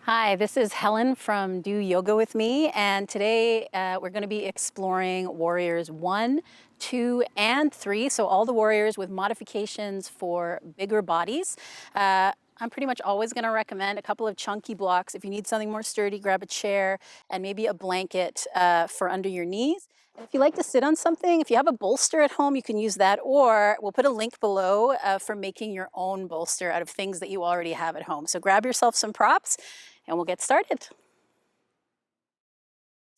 Hi, this is Helen from Do Yoga With Me, and today we're going to be exploring Warriors 1, 2, and 3, so all the warriors with modifications for bigger bodies. I'm pretty much always going to recommend a couple of chunky blocks. If you need something more sturdy, grab a chair and maybe a blanket for under your knees. And if you like to sit on something, if you have a bolster at home, you can use that, or we'll put a link below for making your own bolster out of things that you already have at home. So grab yourself some props and we'll get started.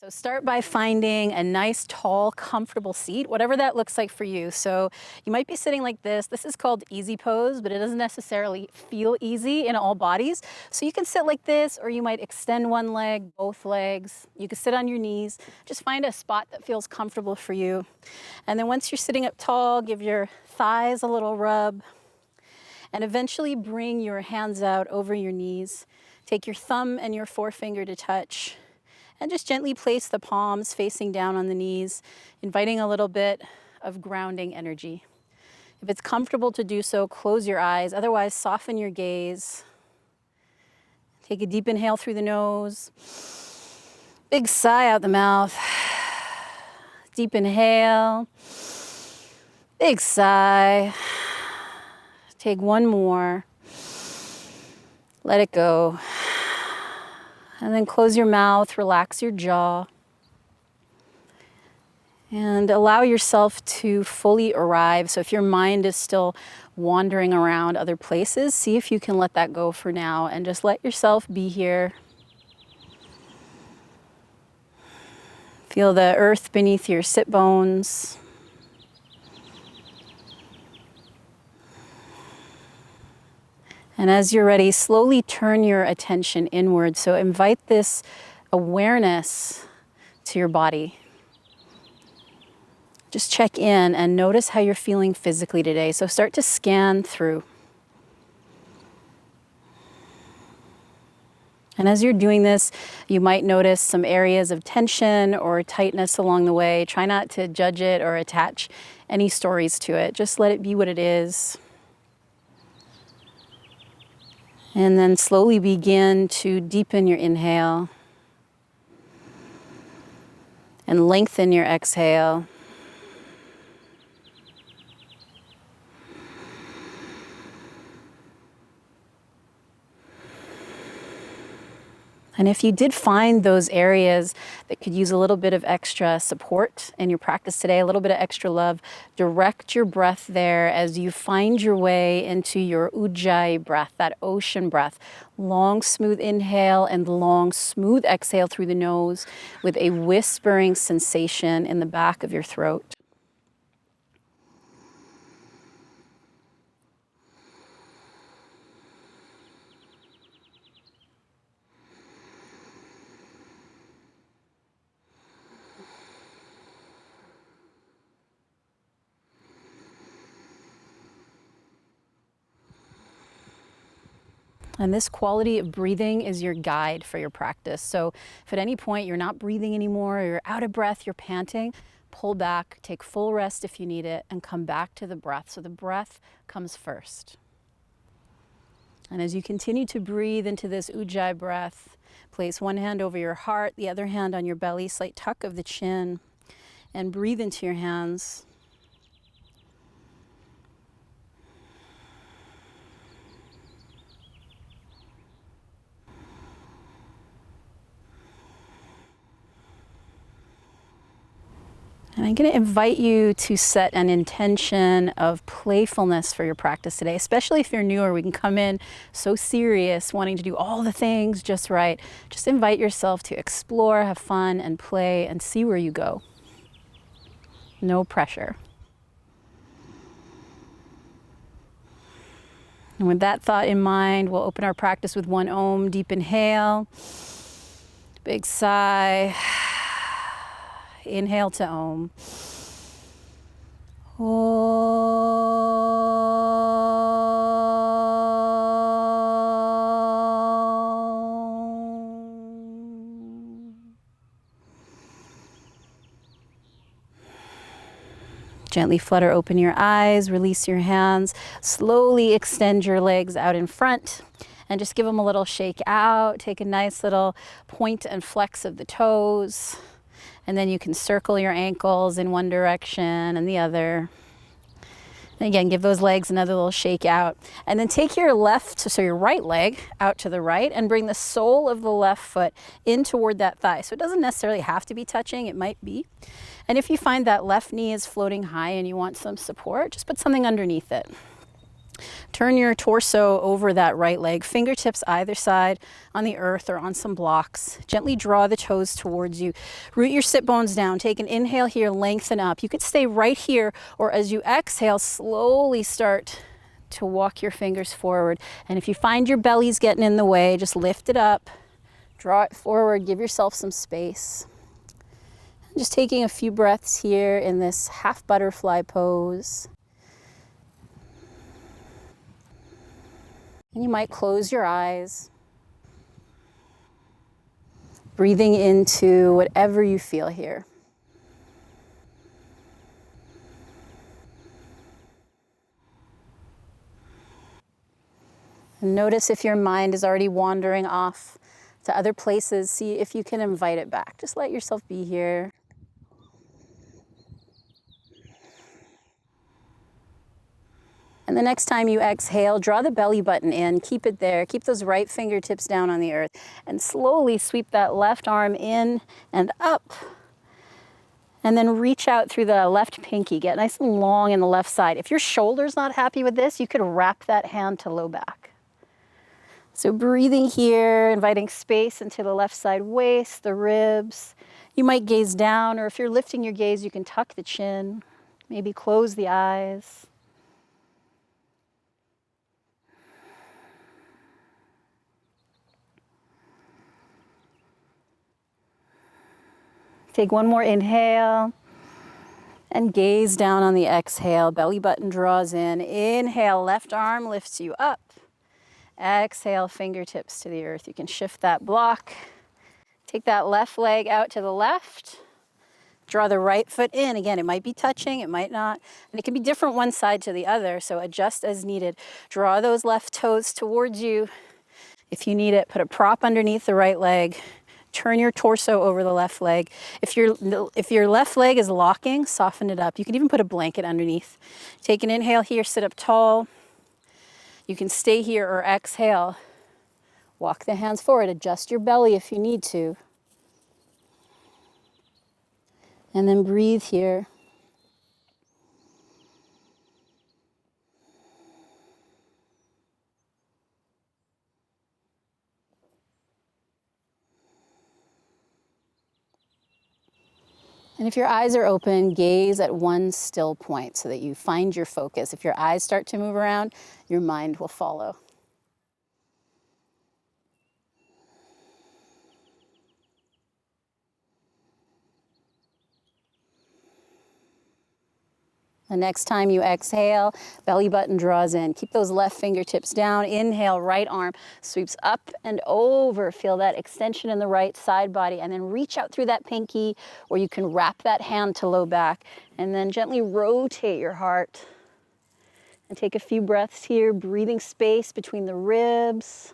So start by finding a nice, tall, comfortable seat, whatever that looks like for you. So you might be sitting like this. This is called easy pose, but it doesn't necessarily feel easy in all bodies. So you can sit like this, or you might extend one leg, both legs. You can sit on your knees. Just find a spot that feels comfortable for you. And then once you're sitting up tall, give your thighs a little rub. And eventually bring your hands out over your knees. Take your thumb and your forefinger to touch. And just gently place the palms facing down on the knees, inviting a little bit of grounding energy. If it's comfortable to do so, close your eyes. Otherwise, soften your gaze. Take a deep inhale through the nose. Big sigh out the mouth. Deep inhale. Big sigh. Take one more. Let it go. And then close your mouth, relax your jaw. And allow yourself to fully arrive. So if your mind is still wandering around other places, see if you can let that go for now and just let yourself be here. Feel the earth beneath your sit bones. And as you're ready, slowly turn your attention inward. So invite this awareness to your body. Just check in and notice how you're feeling physically today. So start to scan through. And as you're doing this, you might notice some areas of tension or tightness along the way. Try not to judge it or attach any stories to it. Just let it be what it is. And then slowly begin to deepen your inhale and lengthen your exhale. And if you did find those areas that could use a little bit of extra support in your practice today, a little bit of extra love, direct your breath there as you find your way into your ujjayi breath, that ocean breath. Long, smooth inhale and long, smooth exhale through the nose with a whispering sensation in the back of your throat. And this quality of breathing is your guide for your practice. So if at any point you're not breathing anymore, or you're out of breath, you're panting, pull back, take full rest if you need it, and come back to the breath. So the breath comes first. And as you continue to breathe into this ujjayi breath, place one hand over your heart, the other hand on your belly, slight tuck of the chin, and breathe into your hands. And I'm going to invite you to set an intention of playfulness for your practice today, especially if you're newer. We can come in so serious, wanting to do all the things just right. Just invite yourself to explore, have fun, and play, and see where you go. No pressure. And with that thought in mind, we'll open our practice with one Om. Deep inhale, big sigh. Inhale to Om. Gently flutter open your eyes, release your hands, slowly extend your legs out in front, and just give them a little shake out. Take a nice little point and flex of the toes. And then you can circle your ankles in one direction and the other. And again, give those legs another little shake out. And then take your left, so your right leg out to the right and bring the sole of the left foot in toward that thigh. So it doesn't necessarily have to be touching, it might be. And if you find that left knee is floating high and you want some support, just put something underneath it. Turn your torso over that right leg, fingertips either side on the earth or on some blocks. Gently draw the toes towards you. Root your sit bones down. Take an inhale here, lengthen up. You could stay right here, or as you exhale, slowly start to walk your fingers forward. And if you find your belly's getting in the way, just lift it up, draw it forward, give yourself some space. Just taking a few breaths here in this half butterfly pose. And you might close your eyes, breathing into whatever you feel here. And notice if your mind is already wandering off to other places, see if you can invite it back. Just let yourself be here. And the next time you exhale, draw the belly button in, keep it there, keep those right fingertips down on the earth, and slowly sweep that left arm in and up. And then reach out through the left pinky, get nice and long in the left side. If your shoulder's not happy with this, you could wrap that hand to low back. So breathing here, inviting space into the left side waist, the ribs. You might gaze down, or if you're lifting your gaze, you can tuck the chin, maybe close the eyes. Take one more inhale and gaze down on the exhale. Belly button draws in. Inhale, left arm lifts you up. Exhale, fingertips to the earth. You can shift that block. Take that left leg out to the left. Draw the right foot in. Again, it might be touching, it might not. And it can be different one side to the other, so adjust as needed. Draw those left toes towards you. If you need it, put a prop underneath the right leg. Turn your torso over the left leg. If your left leg is locking, soften it up. You can even put a blanket underneath. Take an inhale here, sit up tall. You can stay here or exhale. Walk the hands forward, adjust your belly if you need to. And then breathe here. And if your eyes are open, gaze at one still point so that you find your focus. If your eyes start to move around, your mind will follow. The next time you exhale, belly button draws in. Keep those left fingertips down. Inhale, right arm sweeps up and over. Feel that extension in the right side body. And then reach out through that pinky, or you can wrap that hand to low back. And then gently rotate your heart. And take a few breaths here, breathing space between the ribs,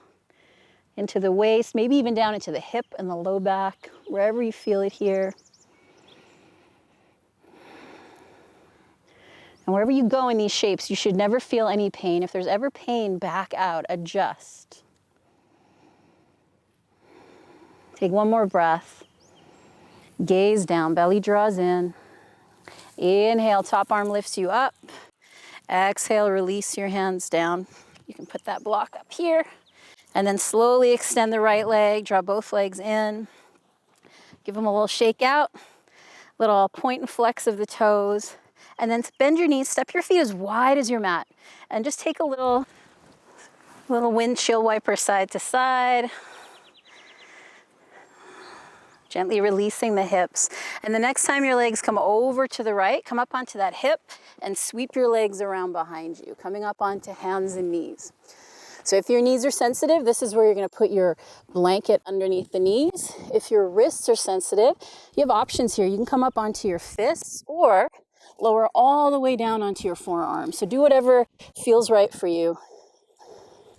into the waist, maybe even down into the hip and the low back, wherever you feel it here. And wherever you go in these shapes, you should never feel any pain. If there's ever pain, back out, adjust. Take one more breath. Gaze down, belly draws in. Inhale, top arm lifts you up. Exhale, release your hands down. You can put that block up here. And then slowly extend the right leg, draw both legs in. Give them a little shake out, little point and flex of the toes. And then bend your knees, step your feet as wide as your mat. And just take a little windshield wiper side to side. Gently releasing the hips. And the next time your legs come over to the right, come up onto that hip and sweep your legs around behind you, coming up onto hands and knees. So if your knees are sensitive, this is where you're going to put your blanket underneath the knees. If your wrists are sensitive, you have options here. You can come up onto your fists or lower all the way down onto your forearms. So do whatever feels right for you.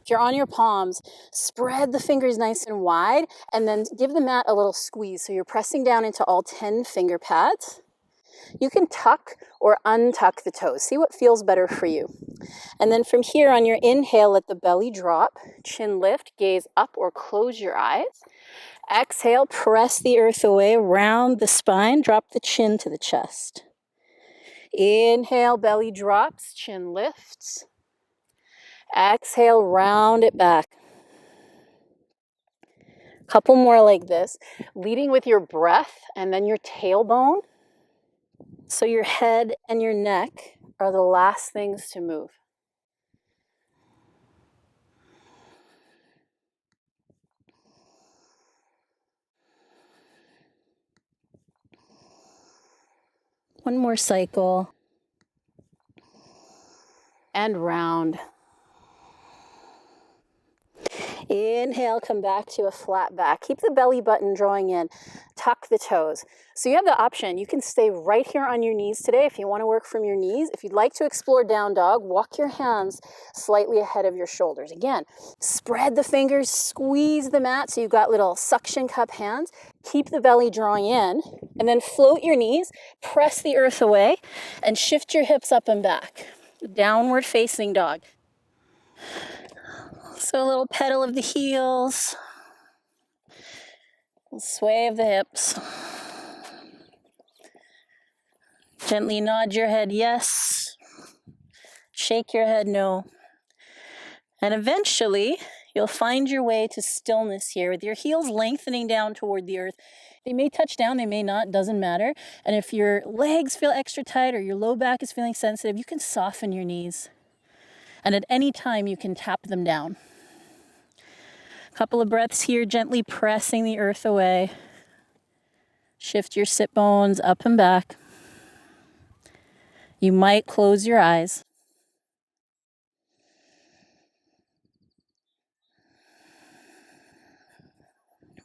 If you're on your palms, spread the fingers nice and wide and then give the mat a little squeeze. So you're pressing down into all 10 finger pads. You can tuck or untuck the toes. See what feels better for you. And then from here on your inhale, let the belly drop, chin lift, gaze up or close your eyes. Exhale, press the earth away, round the spine, drop the chin to the chest. Inhale, belly drops, chin lifts. Exhale, round it back. Couple more like this, leading with your breath and then your tailbone. So your head and your neck are the last things to move. One more cycle. And round. Inhale, come back to a flat back. Keep the belly button drawing in. Tuck the toes. So you have the option. You can stay right here on your knees today if you want to work from your knees. If you'd like to explore down dog, walk your hands slightly ahead of your shoulders. Again, spread the fingers, squeeze the mat so you've got little suction cup hands. Keep the belly drawing in, and then float your knees, press the earth away, and shift your hips up and back. Downward facing dog. So a little pedal of the heels, sway of the hips. Gently nod your head yes, shake your head no. And eventually, you'll find your way to stillness here with your heels lengthening down toward the earth. They may touch down, they may not, doesn't matter. And if your legs feel extra tight or your low back is feeling sensitive, you can soften your knees. And at any time, you can tap them down. Couple of breaths here, gently pressing the earth away. Shift your sit bones up and back. You might close your eyes.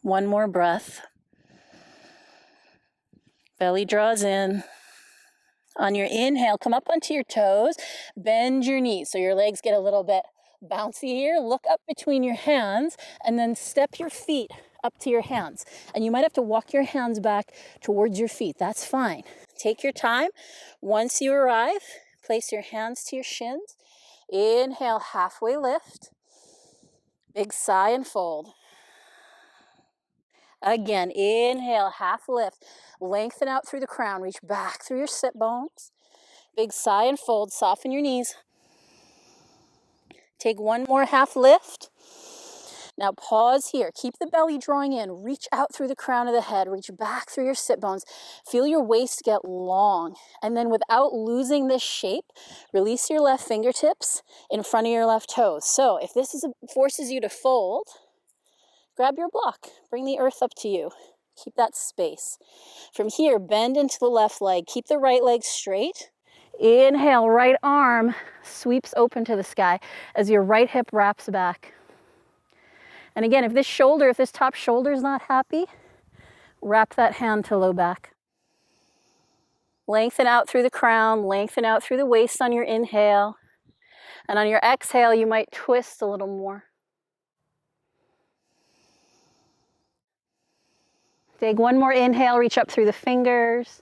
One more breath. Belly draws in. On your inhale, come up onto your toes, bend your knees so your legs get a little bit bouncy here. Look up between your hands and then step your feet up to your hands. And you might have to walk your hands back towards your feet. That's fine. Take your time. Once you arrive, place your hands to your shins. Inhale, halfway lift. Big sigh and fold. Again, inhale, half lift. Lengthen out through the crown. Reach back through your sit bones. Big sigh and fold. Soften your knees. Take one more half lift. Now pause here. Keep the belly drawing in. Reach out through the crown of the head. Reach back through your sit bones. Feel your waist get long. And then without losing this shape, release your left fingertips in front of your left toes. So if this forces you to fold, grab your block. Bring the earth up to you. Keep that space. From here, bend into the left leg. Keep the right leg straight. Inhale, right arm sweeps open to the sky as your right hip wraps back. And again, if this top shoulder is not happy, wrap that hand to low back. Lengthen out through the crown, lengthen out through the waist on your inhale. And on your exhale, you might twist a little more. Take one more inhale, reach up through the fingers.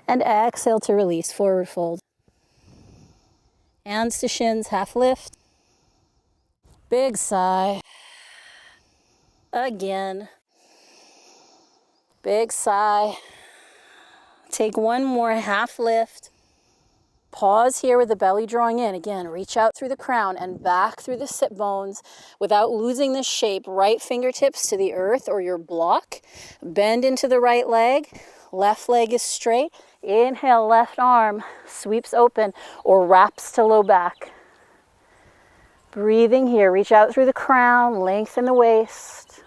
And exhale to release, forward fold. Hands to shins, half lift. Big sigh. Again. Big sigh. Take one more half lift. Pause here with the belly drawing in. Again, reach out through the crown and back through the sit bones without losing the shape. Right fingertips to the earth or your block. Bend into the right leg. Left leg is straight. Inhale, left arm sweeps open or wraps to low back. Breathing here. Reach out through the crown, lengthen the waist.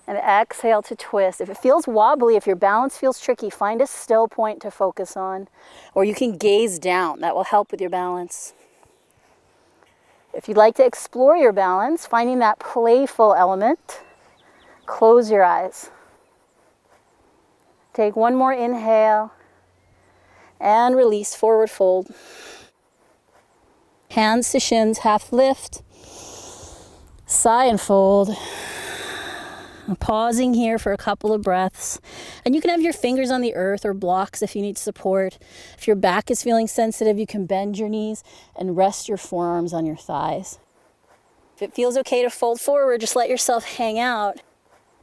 And exhale to twist. If it feels wobbly, if your balance feels tricky, find a still point to focus on. Or you can gaze down. That will help with your balance. If you'd like to explore your balance, finding that playful element, close your eyes. Take one more inhale. And release, forward fold. Hands to shins, half lift. Sigh and fold. Pausing here for a couple of breaths. And you can have your fingers on the earth or blocks if you need support. If your back is feeling sensitive, you can bend your knees and rest your forearms on your thighs. If it feels okay to fold forward, just let yourself hang out.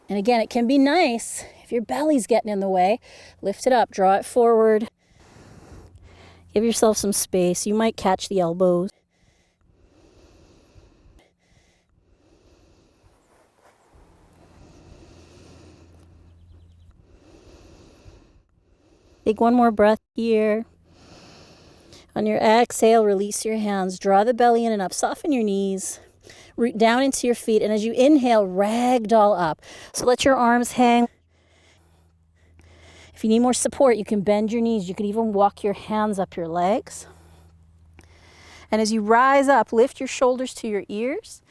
And again, it can be nice if your belly's getting in the way. Lift it up, draw it forward. Give yourself some space. You might catch the elbows. Take one more breath here. On your exhale, release your hands. Draw the belly in and up. Soften your knees. Root down into your feet. And as you inhale, ragdoll up. So let your arms hang. If you need more support, you can bend your knees. You can even walk your hands up your legs. And as you rise up, lift your shoulders to your ears.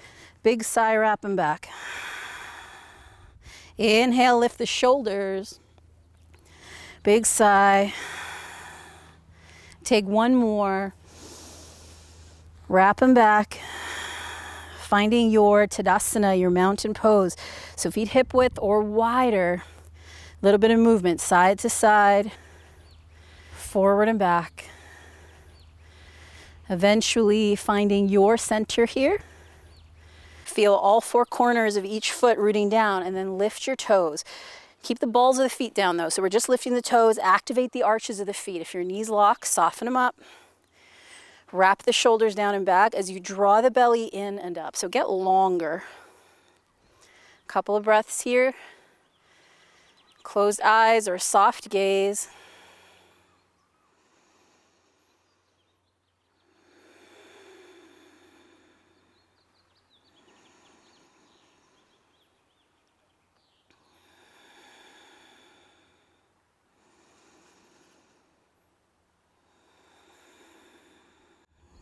Big sigh, wrap them back. Inhale, lift the shoulders. Big sigh. Take one more. Wrap them back. Finding your Tadasana, your mountain pose. So feet hip width or wider. A little bit of movement, side to side, forward and back. Eventually finding your center here. Feel all four corners of each foot rooting down, and then lift your toes. Keep the balls of the feet down though, so we're just lifting the toes. Activate the arches of the feet. If your knees lock, soften them up. Wrap the shoulders down and back as you draw the belly in and up. So get longer. Couple of breaths here. Closed eyes or soft gaze.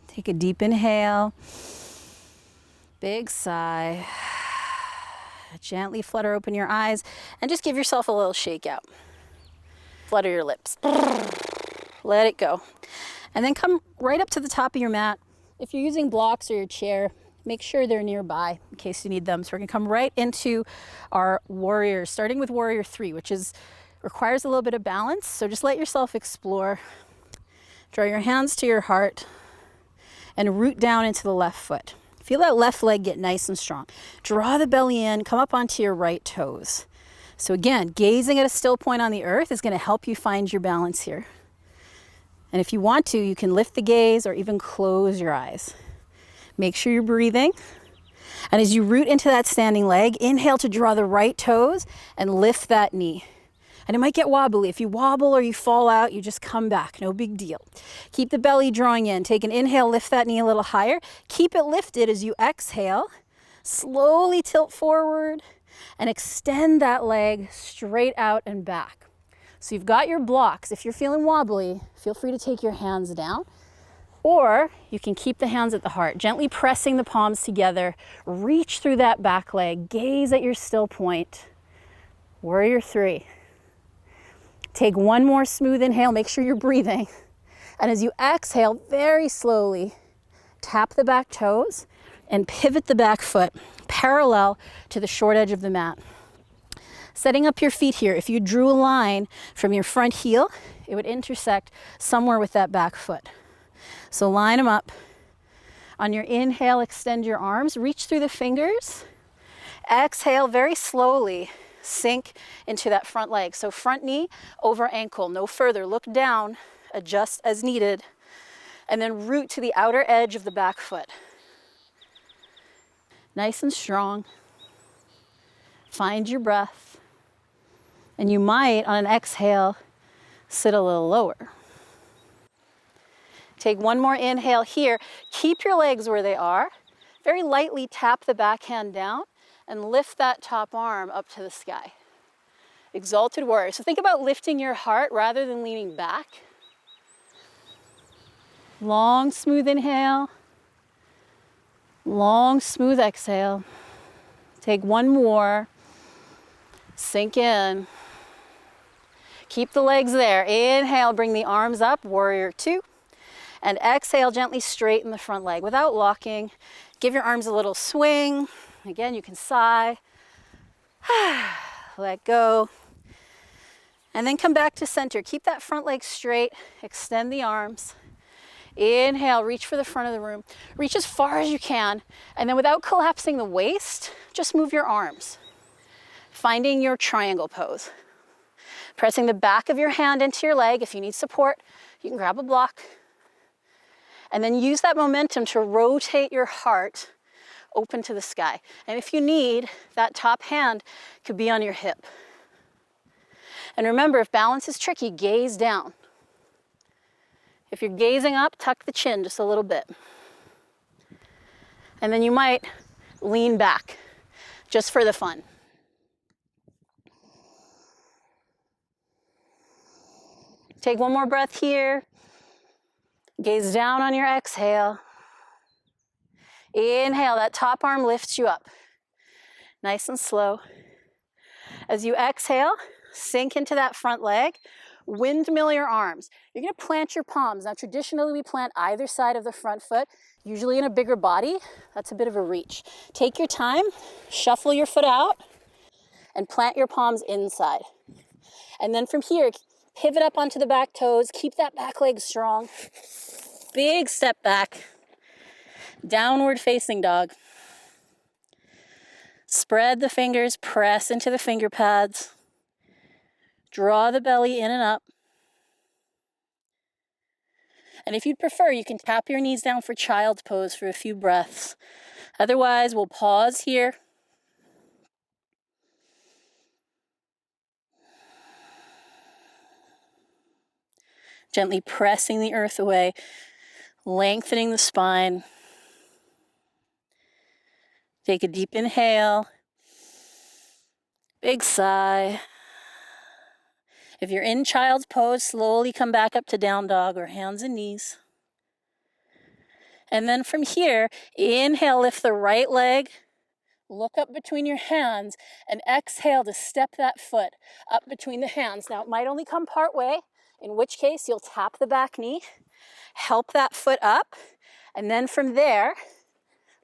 Take a deep inhale, big sigh. Gently flutter open your eyes and just give yourself a little shake out. Flutter your lips. Let it go. And then come right up to the top of your mat. If you're using blocks or your chair, make sure they're nearby in case you need them. So we're gonna come right into our warriors, starting with warrior 3, which requires a little bit of balance. So just let yourself explore. Draw your hands to your heart and root down into the left foot. Feel that left leg get nice and strong. Draw the belly in, come up onto your right toes. So again, gazing at a still point on the earth is gonna help you find your balance here. And if you want to, you can lift the gaze or even close your eyes. Make sure you're breathing. And as you root into that standing leg, inhale to draw the right toes and lift that knee. And it might get wobbly. If you wobble or you fall out, you just come back, no big deal. Keep the belly drawing in. Take an inhale, lift that knee a little higher. Keep it lifted as you exhale. Slowly tilt forward and extend that leg straight out and back. So you've got your blocks. If you're feeling wobbly, feel free to take your hands down. Or you can keep the hands at the heart, gently pressing the palms together. Reach through that back leg. Gaze at your still point. Warrior 3. Take one more smooth inhale, make sure you're breathing. And as you exhale, very slowly, tap the back toes and pivot the back foot parallel to the short edge of the mat. Setting up your feet here, if you drew a line from your front heel, it would intersect somewhere with that back foot. So line them up. On your inhale, extend your arms, reach through the fingers. Exhale very slowly. Sink into that front leg. So front knee over ankle, no further. Look down, adjust as needed, and then root to the outer edge of the back foot. Nice and strong. Find your breath. And you might, on an exhale, sit a little lower. Take one more inhale here. Keep your legs where they are. Very lightly tap the backhand down and lift that top arm up to the sky. Exalted warrior. So think about lifting your heart rather than leaning back. Long, smooth inhale. Long, smooth exhale. Take one more. Sink in. Keep the legs there. Inhale, bring the arms up, warrior 2. And exhale, gently straighten the front leg without locking. Give your arms a little swing. Again, you can sigh, let go, and then come back to center. Keep that front leg straight, extend the arms. Inhale, reach for the front of the room. Reach as far as you can, and then without collapsing the waist, just move your arms. Finding your triangle pose. Pressing the back of your hand into your leg. If you need support, you can grab a block. And then use that momentum to rotate your heart open to the sky. And if you need, that top hand could be on your hip. And remember, if balance is tricky, gaze down. If you're gazing up, tuck the chin just a little bit. And then you might lean back, just for the fun. Take one more breath here. Gaze down on your exhale. Inhale, that top arm lifts you up. Nice and slow. As you exhale, sink into that front leg. Windmill your arms. You're going to plant your palms. Now, traditionally, we plant either side of the front foot, usually in a bigger body. That's a bit of a reach. Take your time, shuffle your foot out, and plant your palms inside. And then from here, pivot up onto the back toes. Keep that back leg strong. Big step back. Downward facing dog. Spread the fingers, press into the finger pads. Draw the belly in and up. And if you'd prefer, you can tap your knees down for child's pose for a few breaths. Otherwise, we'll pause here. Gently pressing the earth away, lengthening the spine. Take a deep inhale. Big sigh. If you're in child's pose, slowly come back up to down dog or hands and knees. And then from here, inhale, lift the right leg, look up between your hands, and exhale to step that foot up between the hands. Now, it might only come part way, in which case you'll tap the back knee, help that foot up, and then from there,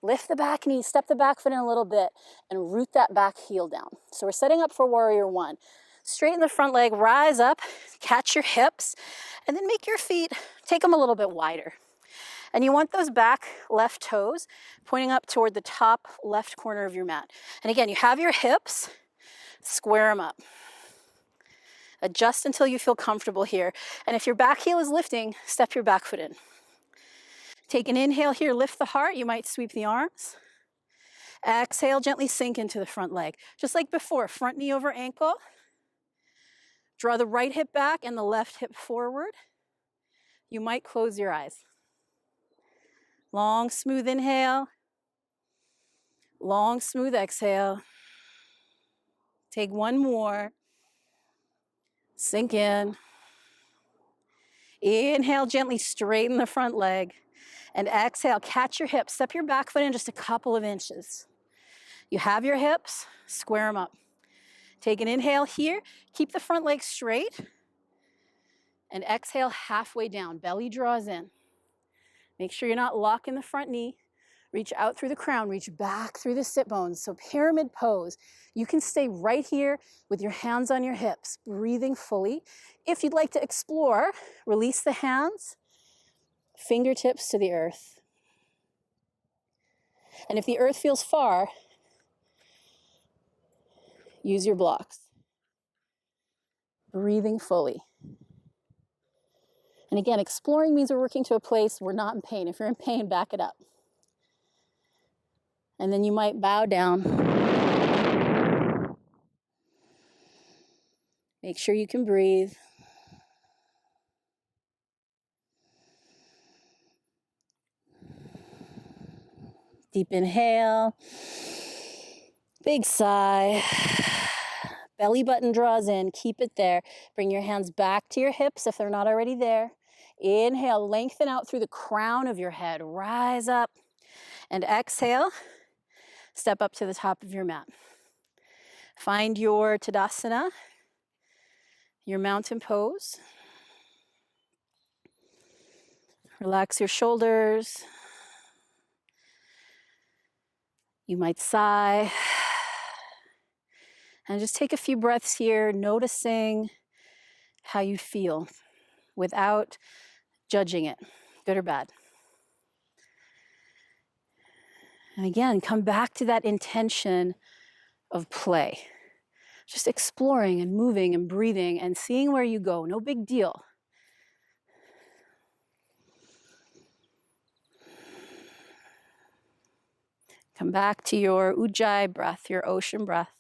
lift the back knee, step the back foot in a little bit, and root that back heel down. So we're setting up for warrior one. Straighten the front leg, rise up, catch your hips, and then make your feet, take them a little bit wider. And you want those back left toes pointing up toward the top left corner of your mat. And again, you have your hips, square them up. Adjust until you feel comfortable here. And if your back heel is lifting, step your back foot in. Take an inhale here, lift the heart. You might sweep the arms. Exhale, gently sink into the front leg. Just like before, front knee over ankle. Draw the right hip back and the left hip forward. You might close your eyes. Long, smooth inhale. Long, smooth exhale. Take one more. Sink in. Inhale, gently straighten the front leg. And exhale, catch your hips. Step your back foot in just a couple of inches. You have your hips, square them up. Take an inhale here. Keep the front leg straight. And exhale halfway down. Belly draws in. Make sure you're not locking the front knee. Reach out through the crown. Reach back through the sit bones. So pyramid pose. You can stay right here with your hands on your hips, breathing fully. If you'd like to explore, release the hands, fingertips to the earth. And if the earth feels far, use your blocks. Breathing fully. And again, exploring means we're working to a place we're not in pain. If you're in pain, back it up. And then you might bow down. Make sure you can breathe. Deep inhale. Big sigh. Belly button draws in. Keep it there. Bring your hands back to your hips if they're not already there. Inhale, lengthen out through the crown of your head. Rise up. And exhale, step up to the top of your mat. Find your Tadasana, your mountain pose. Relax your shoulders. You might sigh and just take a few breaths here, noticing how you feel without judging it, good or bad. And again, come back to that intention of play. Just exploring and moving and breathing and seeing where you go. No big deal. Come back to your ujjayi breath, your ocean breath.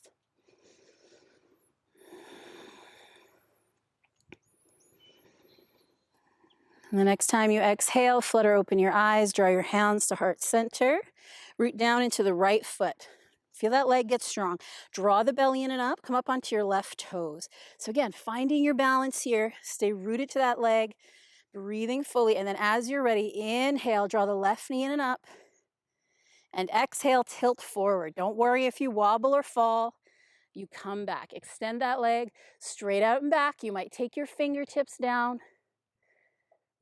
And the next time you exhale, flutter open your eyes, draw your hands to heart center, root down into the right foot. Feel that leg get strong. Draw the belly in and up, come up onto your left toes. So again, finding your balance here, stay rooted to that leg, breathing fully, and then as you're ready, inhale, draw the left knee in and up, and exhale, tilt forward. Don't worry if you wobble or fall, you come back. Extend that leg straight out and back. You might take your fingertips down.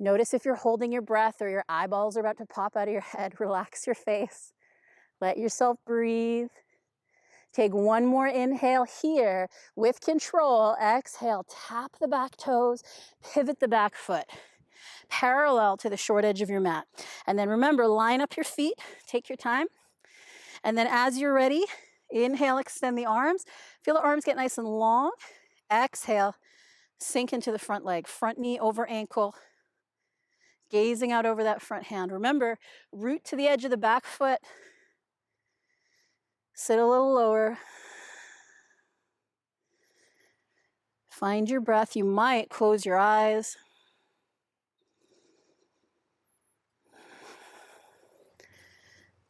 Notice if you're holding your breath or your eyeballs are about to pop out of your head. Relax your face. Let yourself breathe. Take one more inhale here with control. Exhale, tap the back toes, pivot the back foot, parallel to the short edge of your mat. And then remember, line up your feet, take your time. And then as you're ready, inhale, extend the arms. Feel the arms get nice and long. Exhale, sink into the front leg, front knee over ankle, gazing out over that front hand. Remember, root to the edge of the back foot. Sit a little lower. Find your breath. You might close your eyes.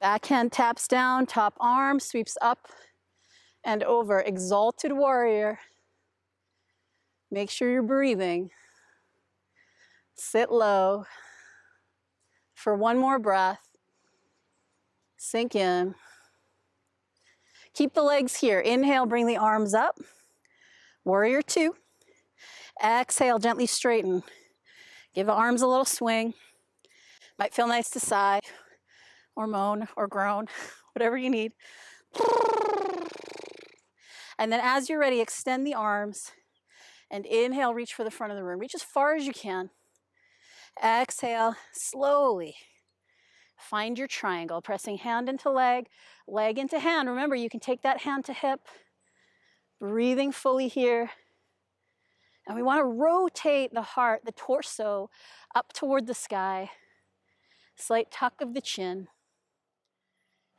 Backhand taps down, top arm sweeps up and over. Exalted warrior. Make sure you're breathing. Sit low. For one more breath, sink in. Keep the legs here. Inhale, bring the arms up. Warrior two. Exhale, gently straighten. Give the arms a little swing. Might feel nice to sigh or moan or groan, whatever you need. And then as you're ready, extend the arms and inhale, reach for the front of the room. Reach as far as you can. Exhale, slowly. Find your triangle, pressing hand into leg, leg into hand. Remember, you can take that hand to hip, breathing fully here. And we want to rotate the heart, the torso, up toward the sky. Slight tuck of the chin.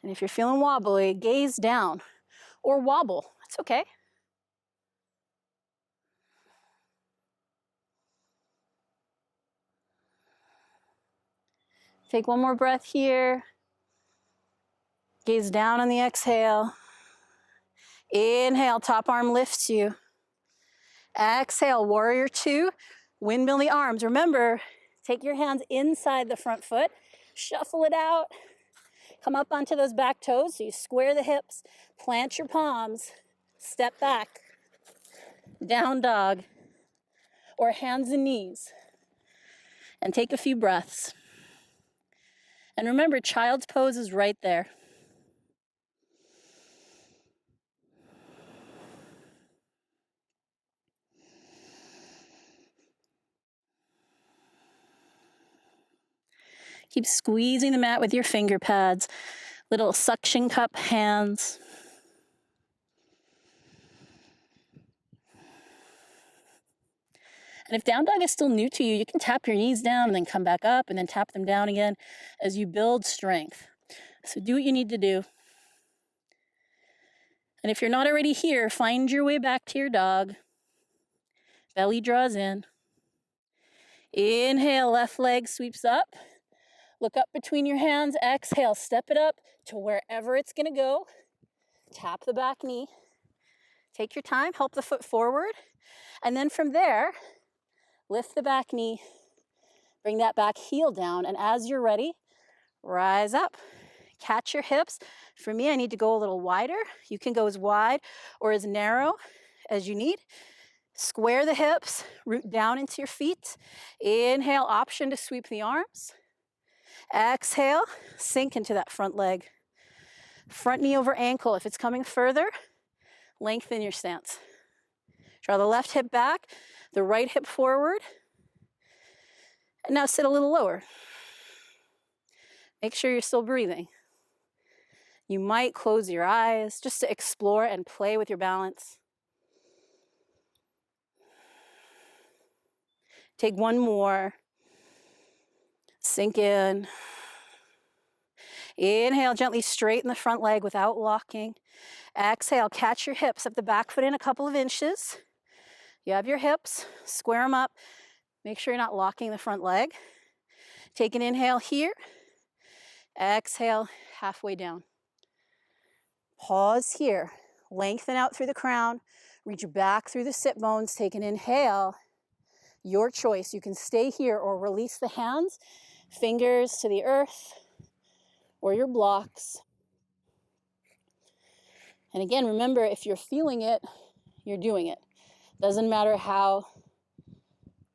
And if you're feeling wobbly, gaze down or wobble. It's okay. Take one more breath here. Gaze down on the exhale. Inhale, top arm lifts you. Exhale, warrior two. Windmill the arms. Remember, take your hands inside the front foot. Shuffle it out. Come up onto those back toes. So you square the hips. Plant your palms. Step back. Down dog. Or hands and knees. And take a few breaths. And remember, child's pose is right there. Keep squeezing the mat with your finger pads, little suction cup hands. And if down dog is still new to you, you can tap your knees down and then come back up and then tap them down again as you build strength. So do what you need to do. And if you're not already here, find your way back to your dog. Belly draws in. Inhale, left leg sweeps up. Look up between your hands. Exhale, step it up to wherever it's going to go. Tap the back knee. Take your time, help the foot forward. And then from there, lift the back knee. Bring that back heel down. And as you're ready, rise up. Catch your hips. For me, I need to go a little wider. You can go as wide or as narrow as you need. Square the hips, root down into your feet. Inhale, option to sweep the arms. Exhale, sink into that front leg. Front knee over ankle. If it's coming further, lengthen your stance. Draw the left hip back, the right hip forward. And now sit a little lower. Make sure you're still breathing. You might close your eyes just to explore and play with your balance. Take one more. Sink in. Inhale, gently straighten the front leg without locking. Exhale, catch your hips up the back foot in a couple of inches. You have your hips, square them up. Make sure you're not locking the front leg. Take an inhale here. Exhale, halfway down. Pause here. Lengthen out through the crown. Reach back through the sit bones. Take an inhale. Your choice. You can stay here or release the hands, fingers to the earth, or your blocks. And again, remember, if you're feeling it, you're doing it. Doesn't matter how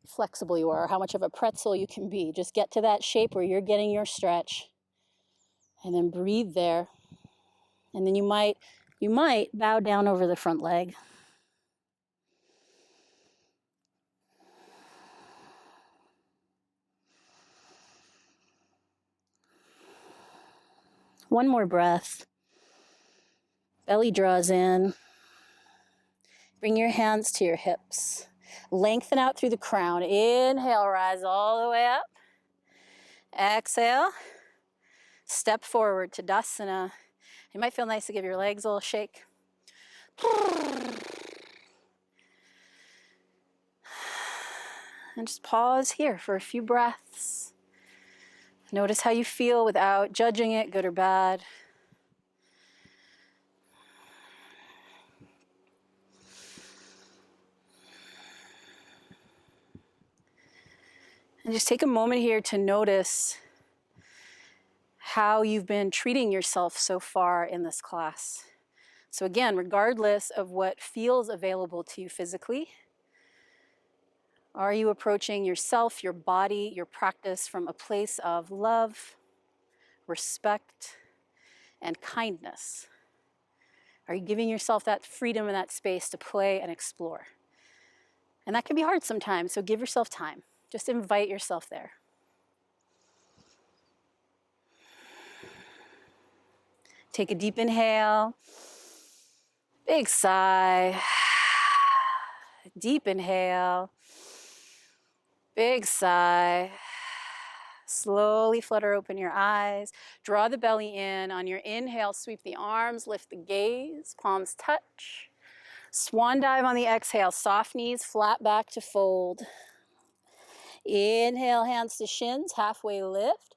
flexible you are, or how much of a pretzel you can be. Just get to that shape where you're getting your stretch. And then breathe there. And then you might bow down over the front leg. One more breath. Belly draws in. Bring your hands to your hips. Lengthen out through the crown. Inhale, rise all the way up. Exhale. Step forward to Tadasana. It might feel nice to give your legs a little shake. And just pause here for a few breaths. Notice how you feel without judging it, good or bad. And just take a moment here to notice how you've been treating yourself so far in this class. So again, regardless of what feels available to you physically, are you approaching yourself, your body, your practice from a place of love, respect, and kindness? Are you giving yourself that freedom and that space to play and explore? And that can be hard sometimes, so give yourself time. Just invite yourself there. Take a deep inhale. Big sigh. Deep inhale. Big sigh. Slowly flutter open your eyes. Draw the belly in. On your inhale, sweep the arms, lift the gaze, palms touch. Swan dive on the exhale. Soft knees, flat back to fold. Inhale, hands to shins, halfway lift.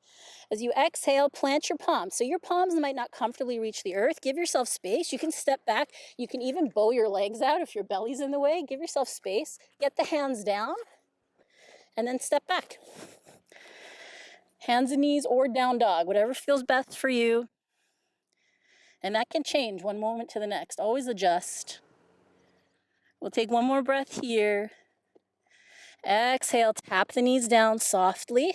As you exhale, plant your palms. So your palms might not comfortably reach the earth. Give yourself space. You can step back. You can even bow your legs out if your belly's in the way. Give yourself space. Get the hands down. And then step back. Hands and knees or down dog, whatever feels best for you. And that can change one moment to the next. Always adjust. We'll take one more breath here. Exhale, tap the knees down softly.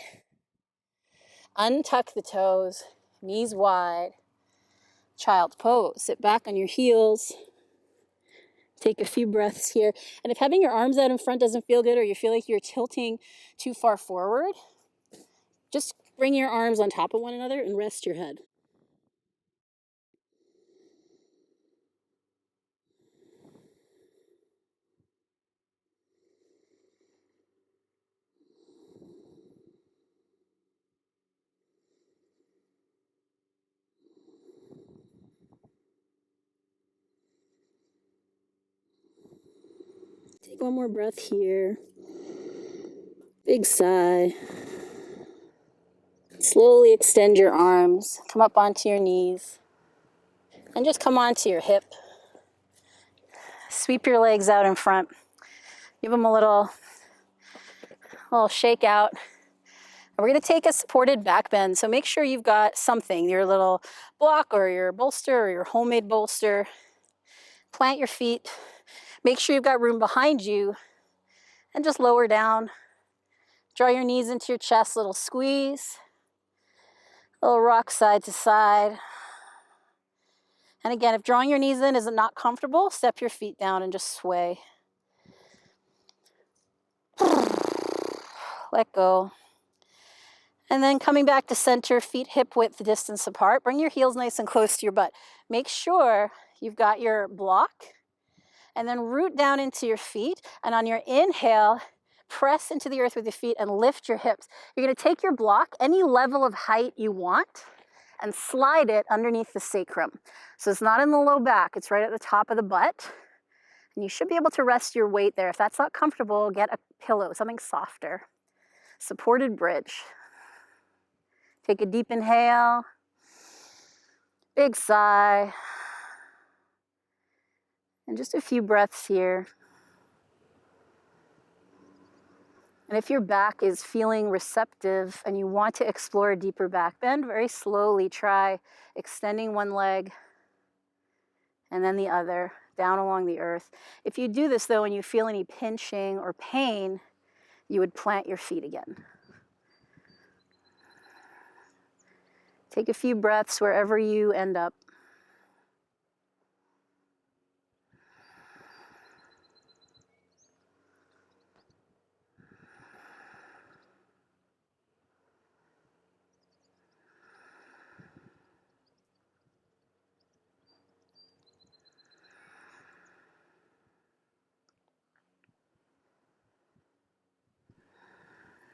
Untuck the toes, knees wide. Child's pose. Sit back on your heels. Take a few breaths here. And if having your arms out in front doesn't feel good or you feel like you're tilting too far forward, just bring your arms on top of one another and rest your head. Take one more breath here. Big sigh. Slowly extend your arms. Come up onto your knees. And just come onto your hip. Sweep your legs out in front. Give them a little shake out. And we're going to take a supported back bend. So make sure you've got something, your little block or your bolster or your homemade bolster. Plant your feet. Make sure you've got room behind you. And just lower down. Draw your knees into your chest, little squeeze. Little rock side to side. And again, if drawing your knees in is not comfortable, step your feet down and just sway. Let go. And then coming back to center, feet hip width distance apart. Bring your heels nice and close to your butt. Make sure you've got your block, and then root down into your feet. And on your inhale, press into the earth with your feet and lift your hips. You're going to take your block, any level of height you want, and slide it underneath the sacrum. So it's not in the low back, it's right at the top of the butt. And you should be able to rest your weight there. If that's not comfortable, get a pillow, something softer. Supported bridge. Take a deep inhale, big sigh, and just a few breaths here. And if your back is feeling receptive and you want to explore a deeper back bend, very slowly try extending one leg and then the other down along the earth. If you do this though and you feel any pinching or pain, you would plant your feet again. Take a few breaths wherever you end up.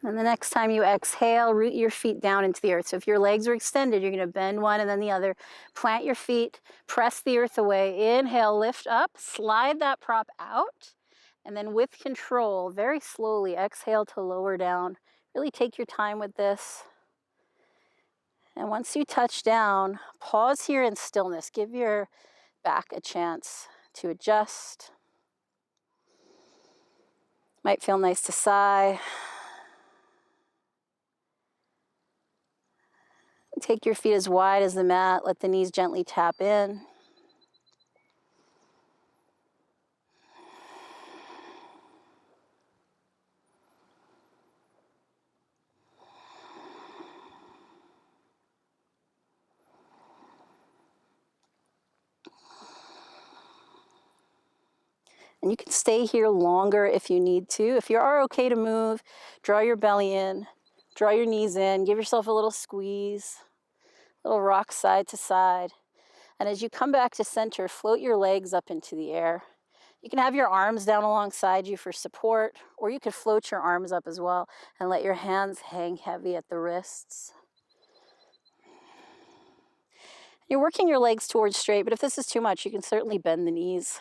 And the next time you exhale, root your feet down into the earth. So if your legs are extended, you're going to bend one and then the other. Plant your feet, press the earth away. Inhale, lift up, slide that prop out. And then with control, very slowly exhale to lower down. Really take your time with this. And once you touch down, pause here in stillness. Give your back a chance to adjust. Might feel nice to sigh. Take your feet as wide as the mat. Let the knees gently tap in. And you can stay here longer if you need to. If you are okay to move, draw your belly in, draw your knees in, give yourself a little squeeze, little rock side to side. And as you come back to center, float your legs up into the air. You can have your arms down alongside you for support, or you could float your arms up as well and let your hands hang heavy at the wrists. You're working your legs towards straight, but if this is too much, you can certainly bend the knees.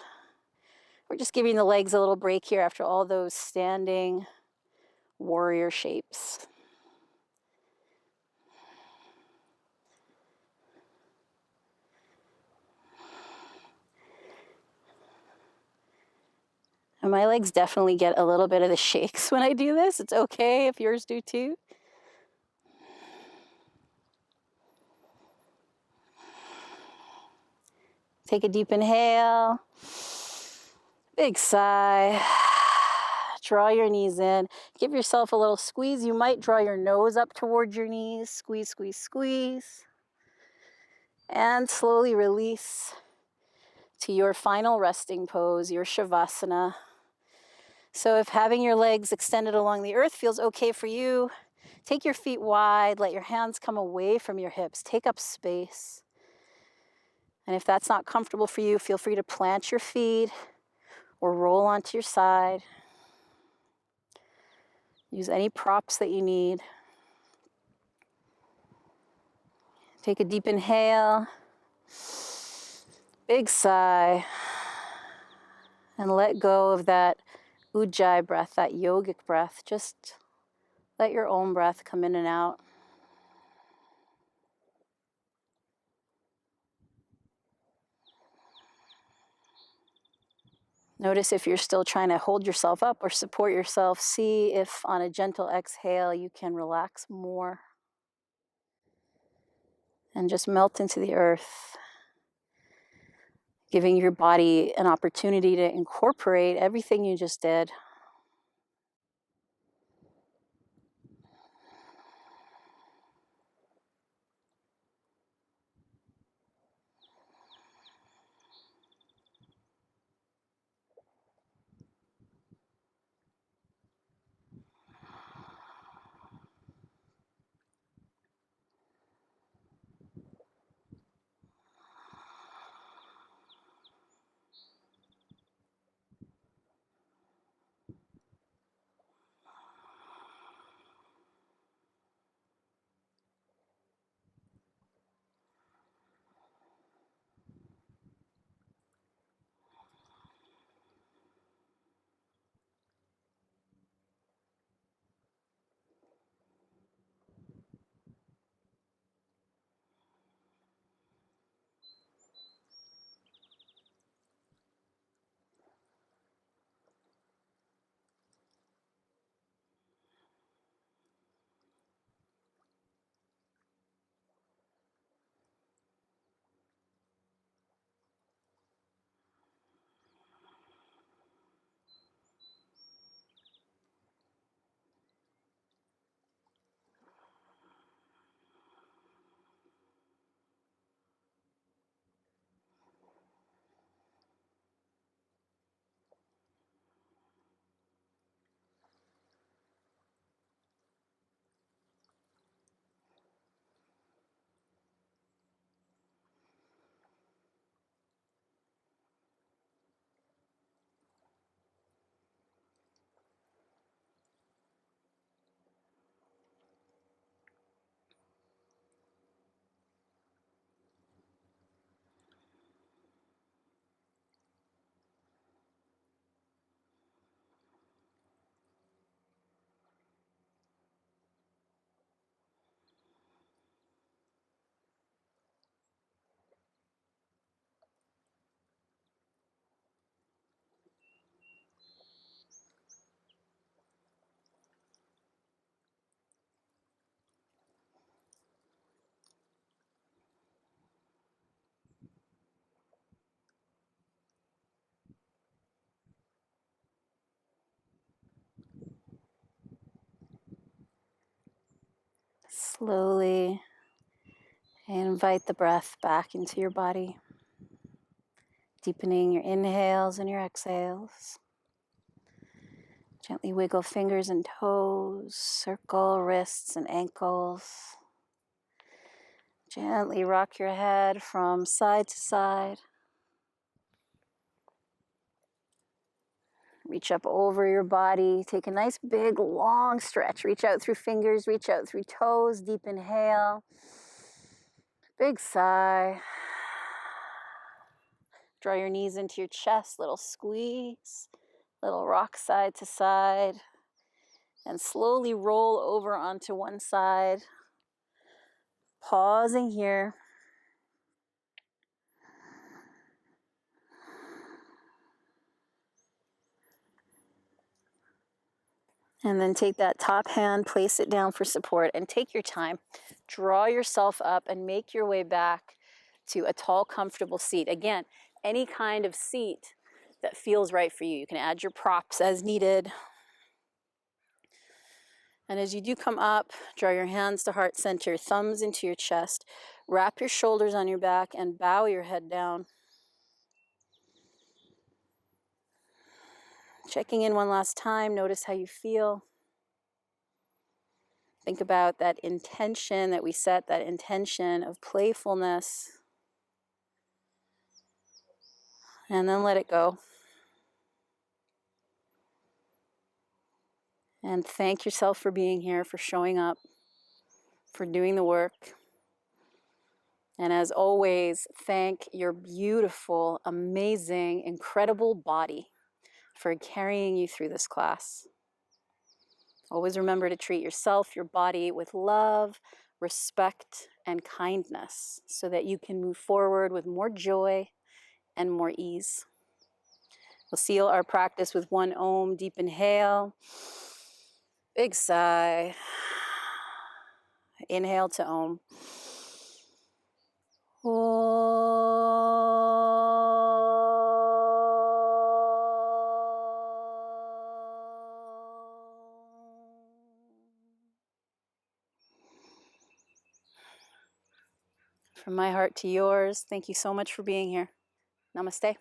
We're just giving the legs a little break here after all those standing warrior shapes. And my legs definitely get a little bit of the shakes when I do this. It's okay if yours do too. Take a deep inhale, big sigh. Draw your knees in. Give yourself a little squeeze. You might draw your nose up towards your knees. Squeeze, squeeze, squeeze. And slowly release to your final resting pose, your Shavasana. So if having your legs extended along the earth feels okay for you, take your feet wide, let your hands come away from your hips, take up space. And if that's not comfortable for you, feel free to plant your feet or roll onto your side. Use any props that you need. Take a deep inhale, big sigh, and let go of that ujjayi breath, that yogic breath. Just let your own breath come in and out. Notice if you're still trying to hold yourself up or support yourself. See if on a gentle exhale you can relax more and just melt into the earth, giving your body an opportunity to incorporate everything you just did. Slowly invite the breath back into your body, deepening your inhales and your exhales. Gently wiggle fingers and toes, circle wrists and ankles. Gently rock your head from side to side. Reach up over your body. Take a nice big long stretch. Reach out through fingers, reach out through toes. Deep inhale. Big sigh. Draw your knees into your chest, little squeeze, little rock side to side. And slowly roll over onto one side. Pausing here. And then take that top hand, place it down for support, and take your time. Draw yourself up and make your way back to a tall, comfortable seat. Again, any kind of seat that feels right for you. You can add your props as needed. And as you do come up, draw your hands to heart center, thumbs into your chest. Wrap your shoulders on your back and bow your head down. Checking in one last time, notice how you feel. Think about that intention that we set, that intention of playfulness. And then let it go. And thank yourself for being here, for showing up, for doing the work. And as always, thank your beautiful, amazing, incredible body for carrying you through this class. Always remember to treat yourself, your body, with love, respect, and kindness so that you can move forward with more joy and more ease. We'll seal our practice with one Om. Deep inhale, big sigh. Inhale to Om. From my heart to yours, thank you so much for being here. Namaste.